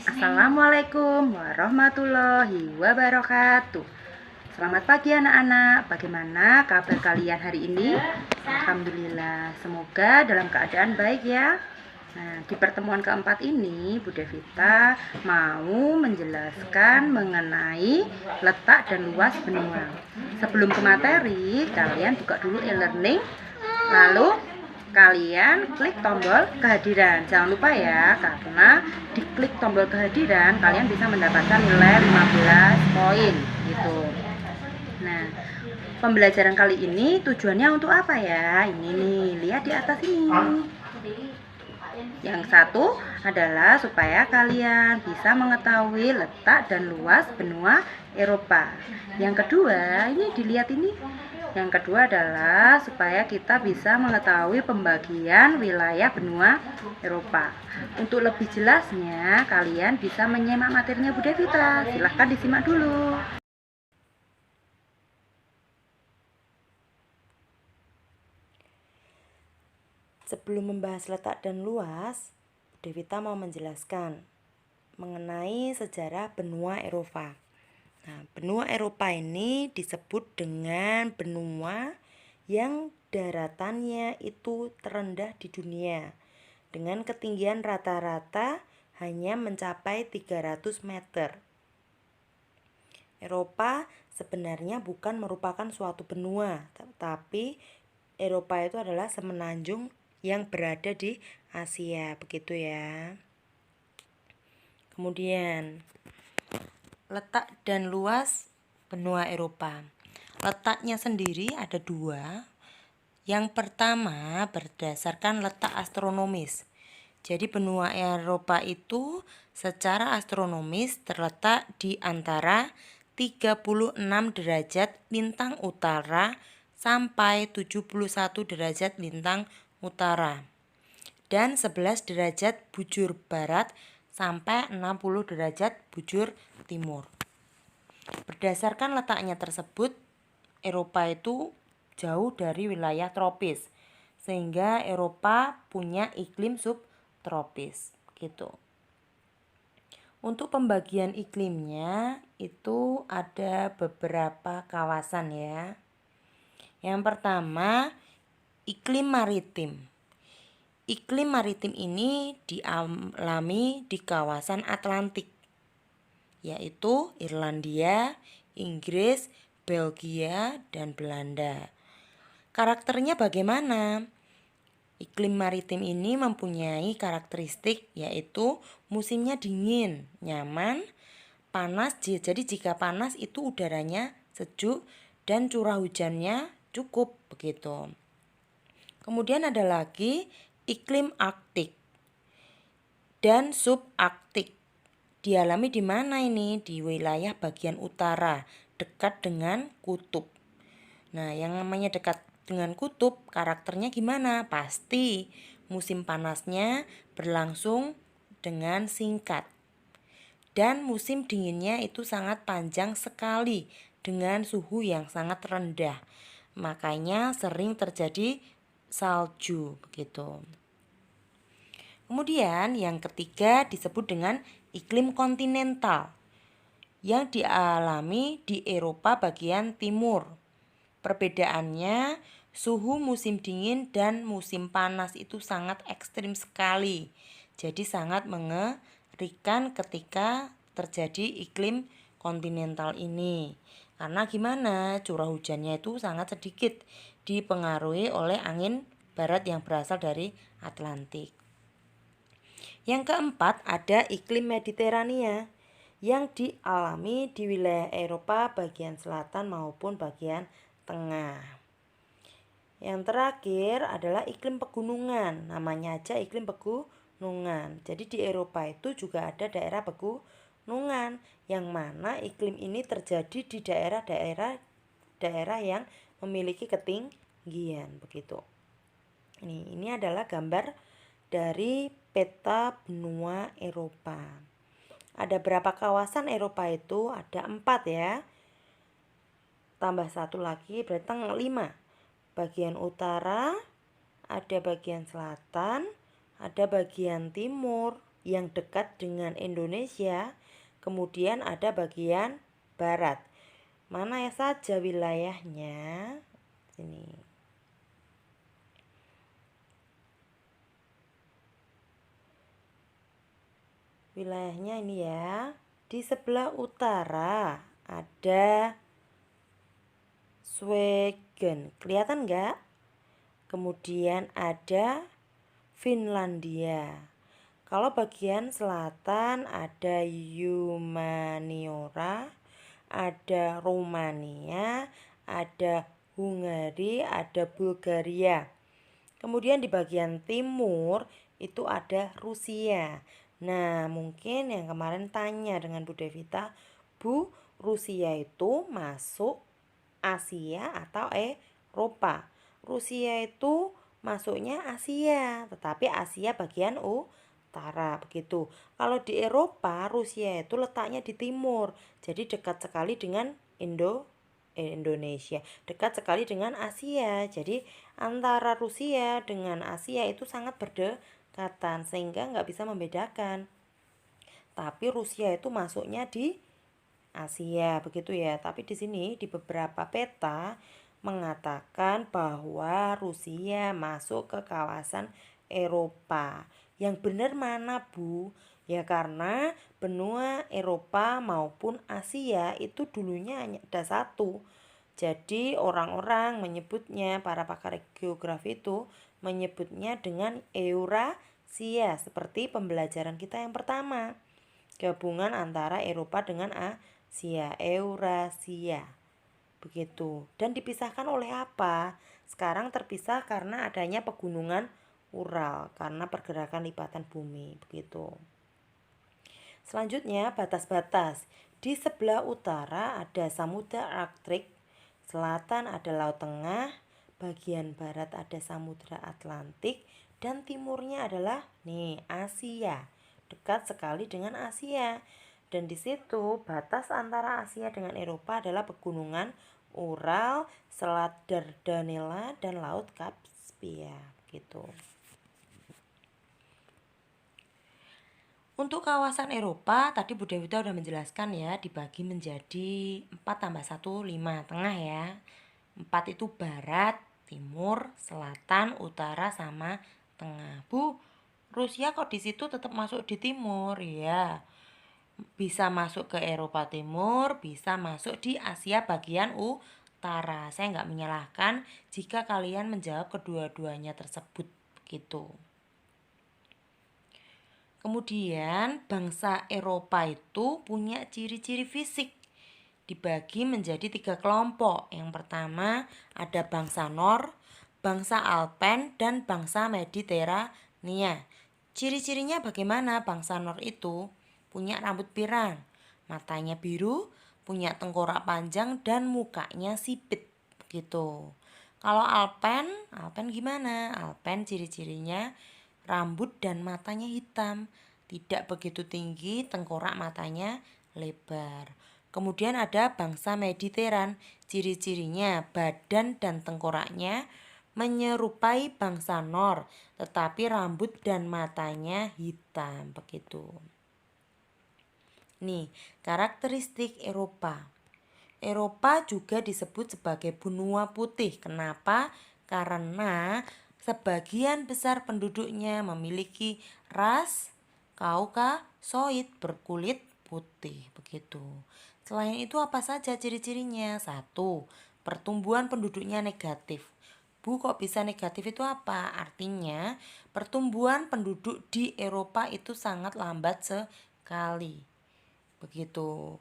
Assalamualaikum warahmatullahi wabarakatuh. Selamat pagi anak-anak. Bagaimana kabar kalian hari ini? Alhamdulillah, semoga dalam keadaan baik ya. Nah, di pertemuan keempat ini Bu Devita mau menjelaskan mengenai letak dan luas benua. Sebelum ke materi, kalian buka dulu e-learning, lalu kalian klik tombol kehadiran. Jangan lupa ya, karena di klik tombol kehadiran kalian bisa mendapatkan nilai 15 poin gitu. Nah, pembelajaran kali ini tujuannya untuk apa ya? Ini nih, lihat di atas ini. Yang satu adalah supaya kalian bisa mengetahui letak dan luas benua Eropa. Yang kedua, ini dilihat ini. Yang kedua adalah supaya kita bisa mengetahui pembagian wilayah benua Eropa. Untuk lebih jelasnya, kalian bisa menyimak materinya Bu Devita. Silahkan disimak dulu. Sebelum membahas letak dan luas, Bu Devita mau menjelaskan mengenai sejarah benua Eropa. Nah, benua Eropa ini disebut dengan benua yang daratannya itu terendah di dunia, dengan ketinggian rata-rata hanya mencapai 300 meter. Eropa sebenarnya bukan merupakan suatu benua, tetapi Eropa itu adalah semenanjung yang berada di Asia, begitu ya. Kemudian letak dan luas benua Eropa. Letaknya sendiri ada dua. Yang pertama berdasarkan letak astronomis. Jadi benua Eropa itu secara astronomis terletak di antara 36 derajat lintang utara sampai 71 derajat lintang utara dan 11 derajat bujur barat sampai 60 derajat bujur timur. Berdasarkan letaknya tersebut, Eropa itu jauh dari wilayah tropis, sehingga Eropa punya iklim subtropis gitu. Untuk pembagian iklimnya itu ada beberapa kawasan ya. Yang pertama, iklim maritim. Iklim maritim ini dialami di kawasan Atlantik, yaitu Irlandia, Inggris, Belgia, dan Belanda. Karakternya bagaimana? Iklim maritim ini mempunyai karakteristik yaitu musimnya dingin, nyaman, panas. Jadi jika panas itu udaranya sejuk dan curah hujannya cukup begitu. Kemudian ada lagi iklim Arktik dan subarktik. Dialami di mana ini? Di wilayah bagian utara, dekat dengan kutub. Nah, yang namanya dekat dengan kutub, karakternya gimana? Pasti musim panasnya berlangsung dengan singkat. Dan musim dinginnya itu sangat panjang sekali dengan suhu yang sangat rendah. Makanya sering terjadi salju begitu. Kemudian yang ketiga disebut dengan iklim kontinental yang dialami di Eropa bagian timur. Perbedaannya suhu musim dingin dan musim panas itu sangat ekstrim sekali. Jadi sangat mengerikan ketika terjadi iklim kontinental ini. Karena gimana? Curah hujannya itu sangat sedikit, dipengaruhi oleh angin barat yang berasal dari Atlantik. Yang keempat ada iklim Mediterania yang dialami di wilayah Eropa bagian selatan maupun bagian tengah. Yang terakhir adalah iklim pegunungan, namanya aja iklim pegunungan. Jadi di Eropa itu juga ada daerah pegunungan, yang mana iklim ini terjadi di daerah yang memiliki ketinggian begitu. Ini adalah gambar dari peta benua Eropa. Ada berapa kawasan Eropa itu? Ada 4 ya. Tambah 1 lagi berarti 5. Bagian utara, ada bagian selatan, ada bagian timur, yang dekat dengan Indonesia, kemudian ada bagian barat. Mana saja wilayahnya? Sini. Wilayahnya ini ya. Di sebelah utara ada Sweden. Kelihatan nggak? Kemudian ada Finlandia. Kalau bagian selatan ada Humaniora, ada Rumania, ada Hungari, ada Bulgaria. Kemudian di bagian timur itu ada Rusia. Nah, mungkin yang kemarin tanya dengan Bu Devita, Bu, Rusia itu masuk Asia atau Eropa? Rusia itu masuknya Asia, tetapi Asia bagian utara begitu. Kalau di Eropa, Rusia itu letaknya di timur, jadi dekat sekali dengan Indonesia, dekat sekali dengan Asia. Jadi antara Rusia dengan Asia itu sangat berdekatan sehingga nggak bisa membedakan. Tapi Rusia itu masuknya di Asia begitu ya. Tapi di sini di beberapa peta mengatakan bahwa Rusia masuk ke kawasan Eropa. Yang benar mana, Bu? Ya karena benua Eropa maupun Asia itu dulunya hanya ada satu. Jadi orang-orang menyebutnya, para pakar geografi itu menyebutnya dengan Eurasia, seperti pembelajaran kita yang pertama. Gabungan antara Eropa dengan Asia, Eurasia. Begitu. Dan dipisahkan oleh apa? Sekarang terpisah karena adanya pegunungan Ural, karena pergerakan lipatan bumi. Begitu. Selanjutnya batas-batas. Di sebelah utara ada Samudra Arktik, selatan ada Laut Tengah, bagian barat ada Samudra Atlantik, dan timurnya adalah Asia. Dekat sekali dengan Asia. Dan di situ batas antara Asia dengan Eropa adalah pegunungan Ural, Selat Dardanella, dan Laut Kaspia gitu. Untuk kawasan Eropa, tadi Bu Devita udah menjelaskan ya, dibagi menjadi 4 tambah 1, 5 tengah ya. 4 itu barat, timur, selatan, utara, sama tengah. Bu, Rusia kok di situ tetap masuk di timur ya? Bisa masuk ke Eropa Timur, bisa masuk di Asia bagian utara. Saya nggak menyalahkan jika kalian menjawab kedua-duanya tersebut gitu. Kemudian bangsa Eropa itu punya ciri-ciri fisik. Dibagi menjadi 3 kelompok. Yang pertama ada bangsa Nor, bangsa Alpen, dan bangsa Mediterania. Ciri-cirinya bagaimana? Bangsa Nor itu punya rambut pirang, matanya biru, punya tengkorak panjang, dan mukanya sipit gitu. Kalau Alpen gimana? Alpen ciri-cirinya rambut dan matanya hitam, tidak begitu tinggi, tengkorak matanya lebar. Kemudian ada bangsa Mediteran, ciri-cirinya badan dan tengkoraknya menyerupai bangsa Nor, tetapi rambut dan matanya hitam begitu. Nih, karakteristik Eropa. Eropa juga disebut sebagai benua putih. Kenapa? Karena sebagian besar penduduknya memiliki ras Kaukasoid berkulit putih begitu. Selain itu apa saja ciri-cirinya? 1. Pertumbuhan penduduknya negatif. Bu, kok bisa negatif itu apa? Artinya pertumbuhan penduduk di Eropa itu sangat lambat sekali. Begitu.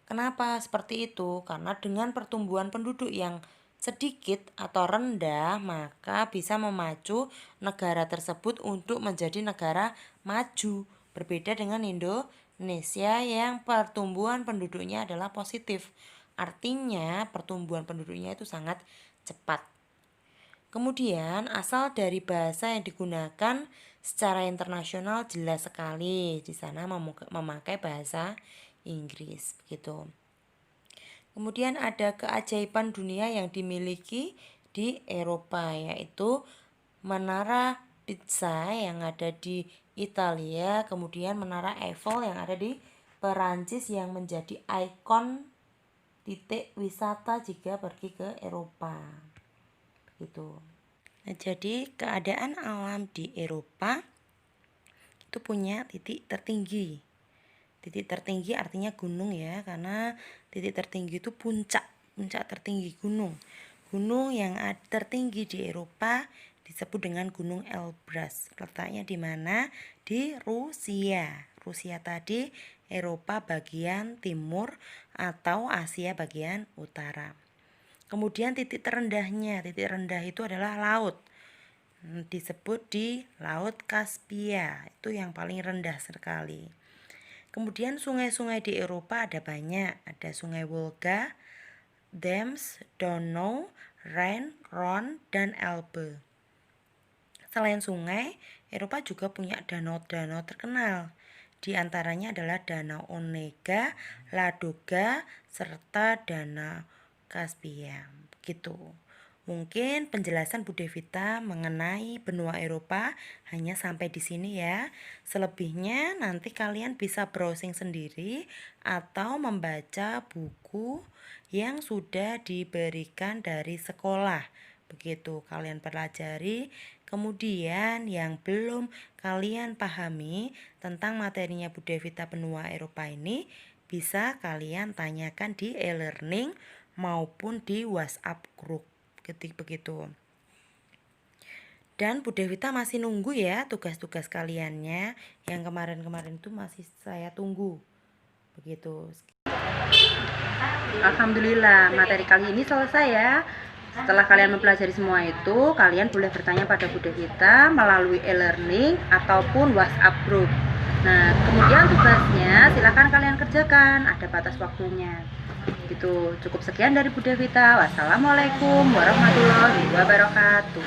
Kenapa seperti itu? Karena dengan pertumbuhan penduduk yang sedikit atau rendah, maka bisa memacu negara tersebut untuk menjadi negara maju. Berbeda dengan Indonesia yang pertumbuhan penduduknya adalah positif. Artinya pertumbuhan penduduknya itu sangat cepat. Kemudian asal dari bahasa yang digunakan secara internasional jelas sekali. Di sana memakai bahasa Inggris begitu. Kemudian ada keajaiban dunia yang dimiliki di Eropa, yaitu Menara Pizza yang ada di Italia, kemudian Menara Eiffel yang ada di Perancis yang menjadi ikon titik wisata jika pergi ke Eropa. Gitu. Nah, jadi keadaan alam di Eropa itu punya titik tertinggi. Titik tertinggi artinya gunung ya, karena titik tertinggi itu puncak tertinggi gunung. Gunung yang tertinggi di Eropa disebut dengan Gunung Elbrus. Letaknya di mana? Di Rusia. Rusia tadi Eropa bagian timur atau Asia bagian utara. Kemudian titik terendahnya, titik rendah itu adalah laut. Disebut di Laut Kaspia, itu yang paling rendah sekali. Kemudian sungai-sungai di Eropa ada banyak, ada sungai Volga, Thames, Donau, Rhine, Rhone, dan Elbe. Selain sungai, Eropa juga punya danau-danau terkenal. Di antaranya adalah Danau Onega, Ladoga, serta Danau Kaspia. Gitu. Mungkin penjelasan Bu Devita mengenai benua Eropa hanya sampai di sini ya. Selebihnya nanti kalian bisa browsing sendiri atau membaca buku yang sudah diberikan dari sekolah. Begitu kalian pelajari. Kemudian yang belum kalian pahami tentang materinya Bu Devita benua Eropa ini bisa kalian tanyakan di e-learning maupun di WhatsApp group. Begitu. Dan Bu Devita masih nunggu ya tugas-tugas kaliannya. Yang kemarin-kemarin itu masih saya tunggu. Begitu. Alhamdulillah, materi kali ini selesai ya. Setelah kalian mempelajari semua itu, kalian boleh bertanya pada Bu Devita melalui e-learning ataupun WhatsApp group. Nah, kemudian tugasnya silakan kalian kerjakan, ada batas waktunya. Gitu. Cukup sekian dari Bu Devita. Wassalamualaikum warahmatullahi wabarakatuh.